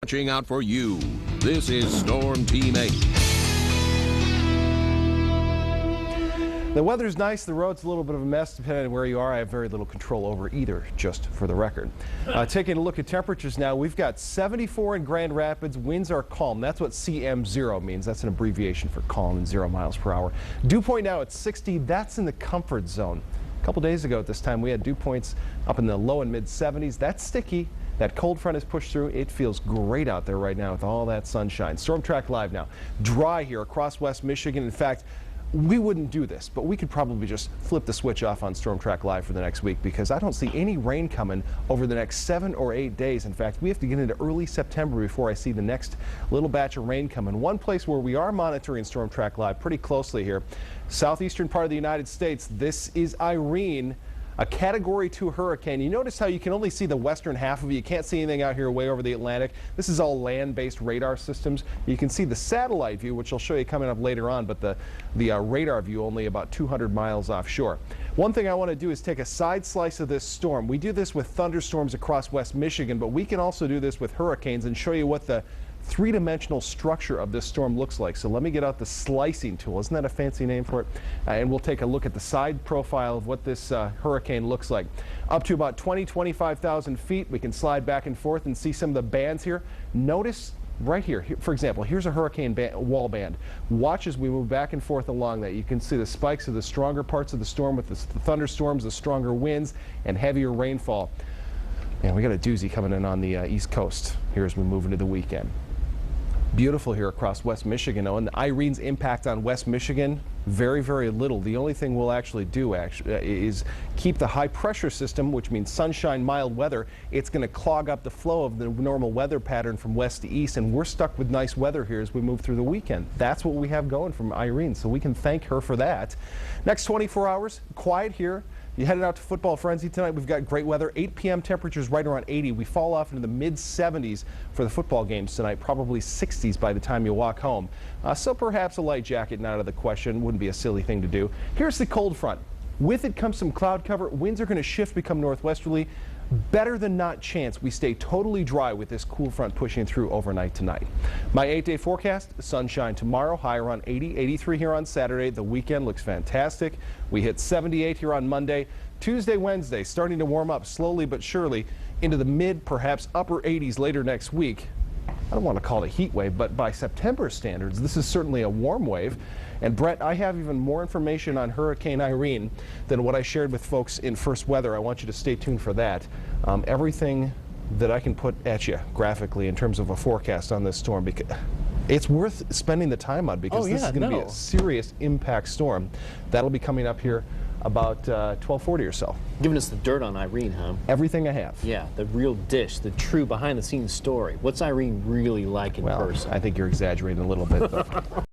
Watching out for you. This is Storm Team 8. The weather's nice. The road's a little bit of a mess depending on where you are. I have very little control over either, just for the record. Taking a look at temperatures now, we've got 74 in Grand Rapids. Winds are calm. That's what CM0 means. That's an abbreviation for calm and 0 miles per hour. Dew point now at 60. That's in the comfort zone. A couple days ago at this time, we had dew points up in the low and mid 70s. That's sticky. That cold front has pushed through. It feels great out there right now with all that sunshine. Storm Track Live now. Dry here across West Michigan. In fact, we wouldn't do this, but we could probably just flip the switch off on Storm Track Live for the next week because I don't see any rain coming over the next 7 or 8 days. In fact, we have to get into early September before I see the next little batch of rain coming. One place where we are monitoring Storm Track Live pretty closely here, southeastern part of the United States. This is Irene. A Category 2 hurricane. You notice how you can only see the western half of it. You can't see anything out here way over the Atlantic. This is all land-based radar systems. You can see the satellite view, which I'll show you coming up later on, but the radar view only about 200 miles offshore. One thing I want to do is take a side slice of this storm. We do this with thunderstorms across West Michigan, but we can also do this with hurricanes and show you what the three-dimensional structure of this storm looks like. So let me get out the slicing tool. Isn't that a fancy name for it? And we'll take a look at the side profile of what this hurricane looks like. Up to about 25,000 feet, we can slide back and forth and see some of the bands here. Notice right here, for example, here's a hurricane wall band. Watch as we move back and forth along that. You can see the spikes of the stronger parts of the storm with the thunderstorms, the stronger winds, and heavier rainfall. And we got a doozy coming in on the East Coast here as we move into the weekend. Beautiful here across West Michigan. And Irene's impact on West Michigan, very, very little. The only thing we'll actually do is keep the high pressure system, which means sunshine, mild weather. It's going to clog up the flow of the normal weather pattern from west to east, and we're stuck with nice weather here as we move through the weekend. That's what we have going from Irene, so we can thank her for that. Next 24 hours, quiet here. You headed out to football frenzy tonight. We've got great weather. 8 p.m. temperatures right around 80. We fall off into the mid 70s for the football games tonight, probably 60s by the time you walk home. So perhaps a light jacket not out of the question. Wouldn't be a silly thing to do. Here's the cold front. With it comes some cloud cover. Winds are going to shift, become northwesterly. Better than not chance we stay totally dry with this cool front pushing through overnight tonight. My 8-day forecast, sunshine tomorrow, high around 80, 83 here on Saturday. The weekend looks fantastic. We hit 78 here on Monday. Tuesday, Wednesday, starting to warm up slowly but surely into the mid, perhaps upper 80s later next week. I don't want to call it a heat wave, but by September standards, this is certainly a warm wave. And Brett, I have even more information on Hurricane Irene than what I shared with folks in First Weather. I want you to stay tuned for that. Everything that I can put at you graphically in terms of a forecast on this storm, because it's worth spending the time on, because this is going to be a serious impact storm. That'll be coming up here about 12:40 or so. Giving us the dirt on Irene, huh? Everything I have. Yeah, the real dish, the true behind-the-scenes story. What's Irene really like in person? I think you're exaggerating a little bit, but